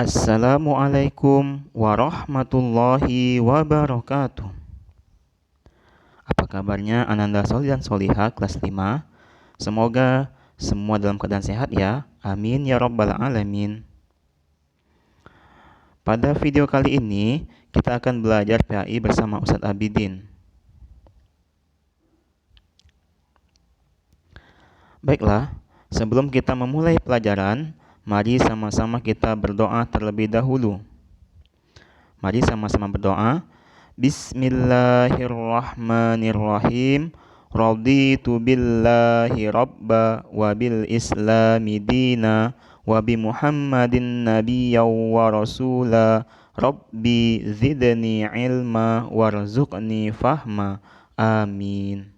Assalamualaikum warahmatullahi wabarakatuh. Apa kabarnya Ananda Solih dan Solihah kelas 5? Semoga semua dalam keadaan sehat ya. Amin ya rabbal alamin. Pada video kali ini kita akan belajar PAI bersama Ustadz Abidin. Baiklah, sebelum kita memulai pelajaran, mari sama-sama kita berdoa terlebih dahulu. Mari sama-sama berdoa. Bismillahirrahmanirrahim. Raditu billahi rabba wa bil islami dina wa bi Muhammadin nabiyya wa rasula. Rabbi zidni ilma warzuqni fahma. Amin.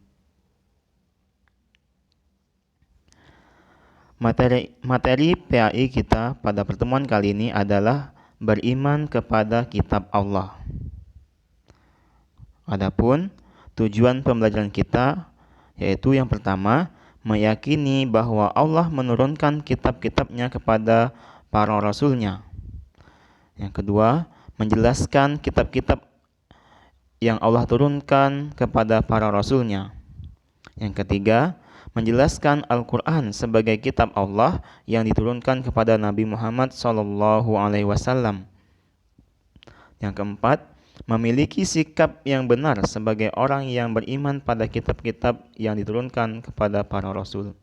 Materi PAI kita pada pertemuan kali ini adalah beriman kepada kitab Allah. Adapun tujuan pembelajaran kita yaitu yang pertama, meyakini bahwa Allah menurunkan kitab-kitabnya kepada para rasulnya. Yang kedua, menjelaskan kitab-kitab yang Allah turunkan kepada para rasulnya. Yang ketiga, menjelaskan Al-Quran sebagai kitab Allah yang diturunkan kepada Nabi Muhammad SAW. Yang keempat, memiliki sikap yang benar sebagai orang yang beriman pada kitab-kitab yang diturunkan kepada para rasul.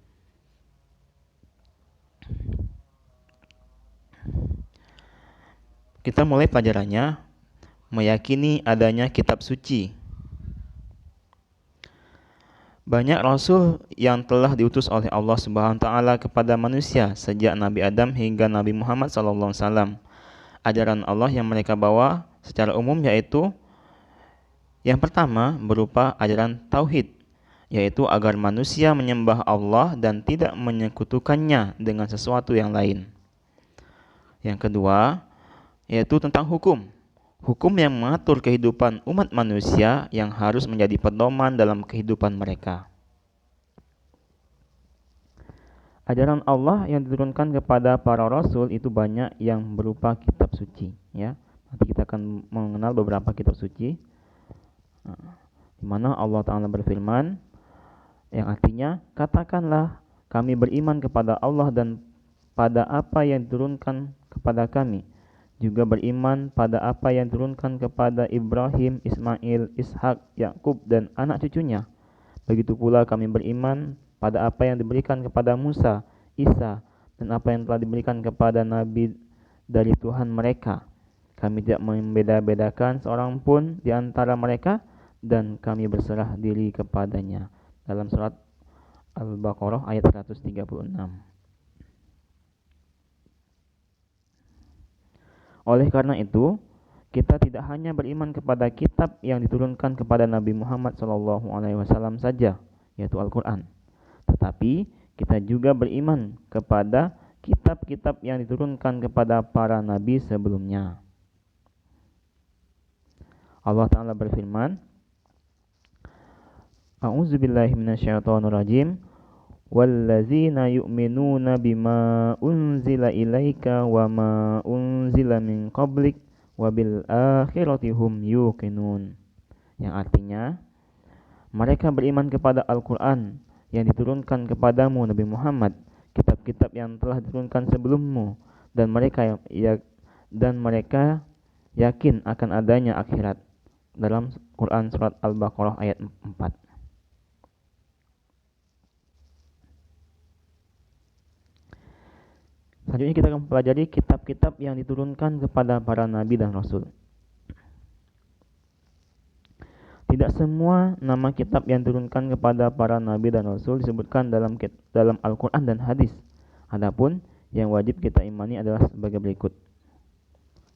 Kita mulai pelajarannya, meyakini adanya kitab suci. Banyak rasul yang telah diutus oleh Allah Subhanahu wa taala kepada manusia sejak Nabi Adam hingga Nabi Muhammad SAW. Ajaran Allah yang mereka bawa secara umum yaitu yang pertama berupa ajaran tauhid, yaitu agar manusia menyembah Allah dan tidak menyekutukannya dengan sesuatu yang lain. Yang kedua yaitu tentang hukum yang mengatur kehidupan umat manusia yang harus menjadi pedoman dalam kehidupan mereka. Ajaran Allah yang diturunkan kepada para rasul itu banyak yang berupa kitab suci, ya. Nanti kita akan mengenal beberapa kitab suci. Di mana Allah Ta'ala berfirman yang artinya, katakanlah kami beriman kepada Allah dan pada apa yang diturunkan kepada kami, juga beriman pada apa yang diturunkan kepada Ibrahim, Ismail, Ishak, Yakub dan anak cucunya. Begitu pula kami beriman pada apa yang diberikan kepada Musa, Isa, dan apa yang telah diberikan kepada Nabi dari Tuhan mereka. Kami tidak membeda-bedakan seorang pun di antara mereka dan kami berserah diri kepadanya. Dalam surat Al-Baqarah ayat 136. Oleh karena itu, kita tidak hanya beriman kepada kitab yang diturunkan kepada Nabi Muhammad SAW saja, yaitu Al-Quran. Tetapi kita juga beriman kepada kitab-kitab yang diturunkan kepada para nabi sebelumnya. Allah Ta'ala berfirman, A'udzubillahi minasyaitonirrajim. Wallazina yu'minuna bima unzila ilaika wa ma unzila min qablik wa bil akhirati hum yuqinun. Yang artinya, mereka beriman kepada Al-Quran yang diturunkan kepadamu Nabi Muhammad, kitab-kitab yang telah diturunkan sebelummu, dan mereka yakin akan adanya akhirat. Dalam Quran surat Al-Baqarah ayat 4. Selanjutnya kita akan mempelajari kitab-kitab yang diturunkan kepada para nabi dan rasul. Tidak semua nama kitab yang diturunkan kepada para nabi dan rasul disebutkan dalam Al-Quran dan hadis. Adapun yang wajib kita imani adalah sebagai berikut.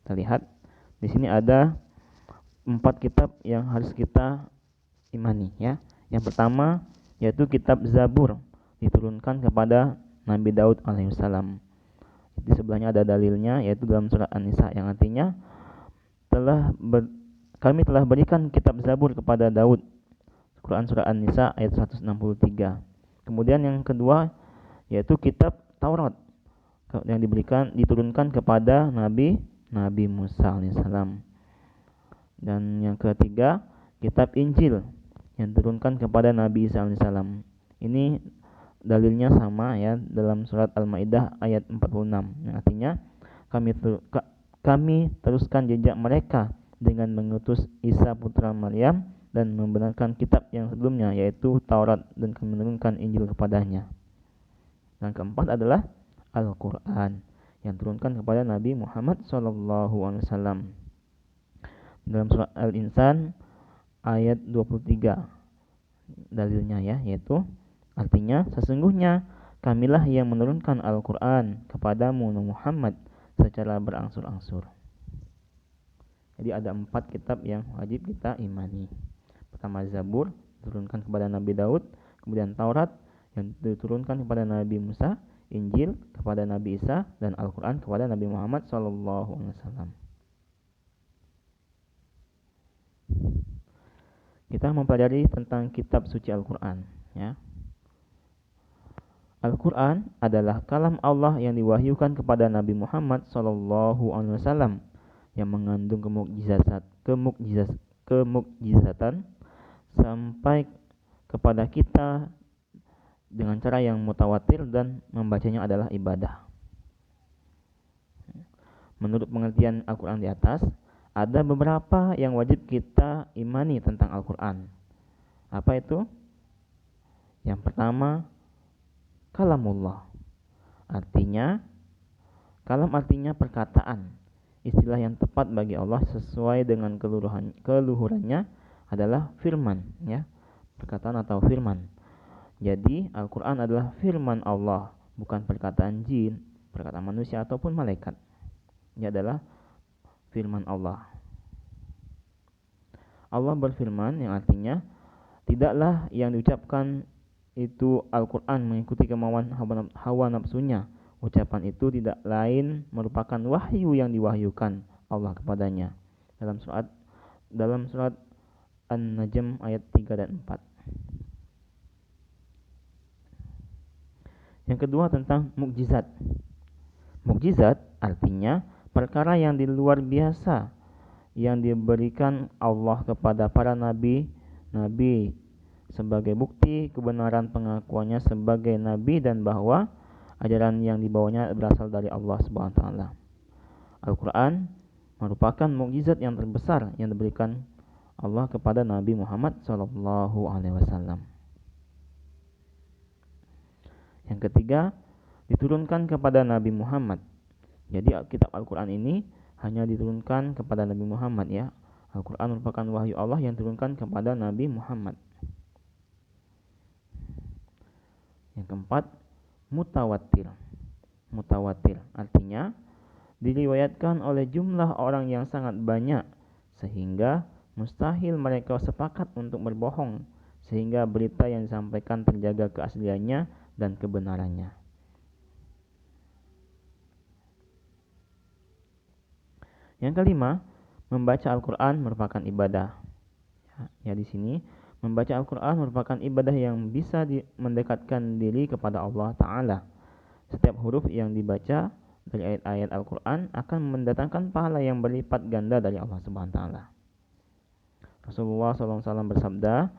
Kita lihat di sini ada 4 kitab yang harus kita imani, ya. Yang pertama yaitu kitab Zabur, diturunkan kepada Nabi Daud alaihissalam. Di sebelahnya ada dalilnya, yaitu dalam surat An-Nisa, yang artinya kami telah berikan kitab Zabur kepada Daud. Quran surah An-Nisa ayat 163. Kemudian yang kedua yaitu kitab Taurat. yang diturunkan kepada Nabi Musa alaihissalam. Dan yang ketiga, kitab Injil yang diturunkan kepada Nabi Isa alaihissalam. Ini dalilnya sama ya dalam surat Al-Maidah ayat 46. Yang artinya kami teruskan jejak mereka dengan mengutus Isa putra Maryam dan membenarkan kitab yang sebelumnya yaitu Taurat, dan kami menurunkan Injil kepadanya. Dan keempat adalah Al-Quran yang turunkan kepada Nabi Muhammad SAW. Dalam surat Al-Insan ayat 23 dalilnya ya, yaitu artinya sesungguhnya kamilah yang menurunkan Al-Quran kepadamu Muhammad secara berangsur-angsur. Jadi ada 4 kitab yang wajib kita imani. Pertama Zabur diturunkan kepada Nabi Daud, kemudian Taurat yang diturunkan kepada Nabi Musa, Injil kepada Nabi Isa, dan Al-Quran kepada Nabi Muhammad SAW. Kita mempelajari tentang kitab suci Al-Quran ya. Al-Quran adalah kalam Allah yang diwahyukan kepada Nabi Muhammad SAW yang mengandung kemukjizatan sampai kepada kita dengan cara yang mutawatir, dan membacanya adalah ibadah. Menurut pengertian Al-Quran di atas, ada beberapa yang wajib kita imani tentang Al-Quran. Apa itu? Yang pertama, kalamullah. Kalam artinya perkataan. Istilah yang tepat bagi Allah sesuai dengan keluhurannya adalah firman ya. Perkataan atau firman. Jadi Al-Quran adalah firman Allah, bukan perkataan jin, perkataan manusia ataupun malaikat. Ini adalah firman Allah. Allah berfirman yang artinya tidaklah yang diucapkan itu Al-Quran mengikuti kemauan hawa nafsunya. Ucapan itu tidak lain merupakan wahyu yang diwahyukan Allah kepadanya. Dalam surat An-Najm ayat 3 dan 4. Yang kedua tentang mukjizat. Mukjizat artinya perkara yang di luar biasa yang diberikan Allah kepada para nabi sebagai bukti kebenaran pengakuannya sebagai nabi dan bahwa ajaran yang dibawanya berasal dari Allah Subhanahu wa taala. Al-Qur'an merupakan mukjizat yang terbesar yang diberikan Allah kepada Nabi Muhammad SAW. Yang ketiga, diturunkan kepada Nabi Muhammad. Jadi kitab Al-Quran ini hanya diturunkan kepada Nabi Muhammad ya. Al-Quran merupakan wahyu Allah yang diturunkan kepada Nabi Muhammad. Yang keempat, mutawatir. Mutawatir artinya diriwayatkan oleh jumlah orang yang sangat banyak sehingga mustahil mereka sepakat untuk berbohong, sehingga berita yang disampaikan terjaga keasliannya dan kebenarannya. Yang kelima, membaca Al-Quran merupakan ibadah. Ya di sini membaca Al-Quran merupakan ibadah yang bisa mendekatkan diri kepada Allah Ta'ala. Setiap huruf yang dibaca dari ayat-ayat Al-Quran akan mendatangkan pahala yang berlipat ganda dari Allah Subhanahu Wa Ta'ala. Rasulullah SAW bersabda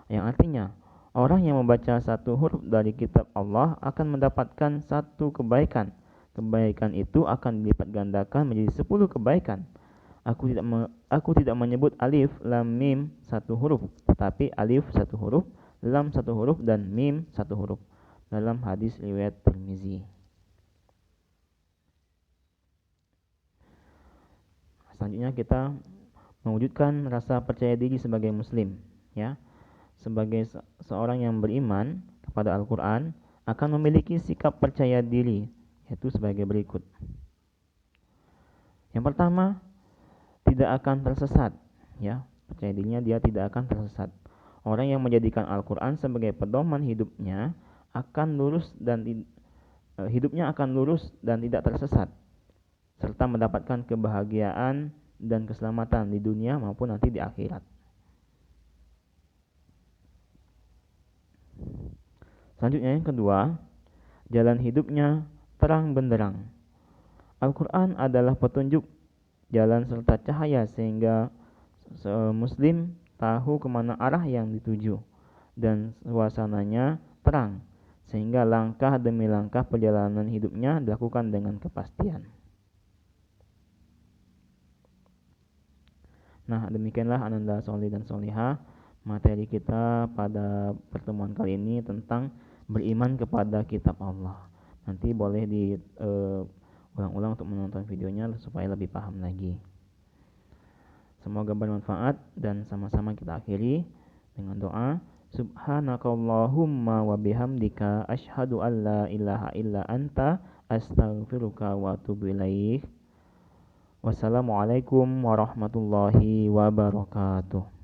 yang artinya orang yang membaca satu huruf dari kitab Allah akan mendapatkan satu kebaikan. Kebaikan itu akan dilipat gandakan menjadi 10 kebaikan. Aku tidak menyebut alif, lam, mim satu huruf, tetapi alif satu huruf, lam satu huruf, dan mim satu huruf. Dalam hadis riwayat Tirmizi. Selanjutnya kita mewujudkan rasa percaya diri sebagai muslim, ya. Sebagai seorang yang beriman kepada Al-Quran akan memiliki sikap percaya diri, yaitu sebagai berikut. Yang pertama, tidak akan tersesat, ya. Percaya dirinya dia tidak akan tersesat. Orang yang menjadikan Al-Quran sebagai pedoman hidupnya akan lurus dan tidak tersesat, serta mendapatkan kebahagiaan dan keselamatan di dunia maupun nanti di akhirat. Selanjutnya yang kedua, jalan hidupnya terang benderang. Al-Quran adalah petunjuk jalan serta cahaya sehingga muslim tahu kemana arah yang dituju dan suasananya terang sehingga langkah demi langkah perjalanan hidupnya dilakukan dengan kepastian. Nah, demikianlah Ananda Soli dan Soliha materi kita pada pertemuan kali ini tentang beriman kepada kitab Allah. Nanti boleh ulang-ulang untuk menonton videonya supaya lebih paham lagi. Semoga bermanfaat dan sama-sama kita akhiri dengan doa. Subhanakallahumma wa bihamdika asyhadu an la ilaha illa anta astaghfiruka wa atubu ilaik. Wassalamualaikum warahmatullahi wabarakatuh.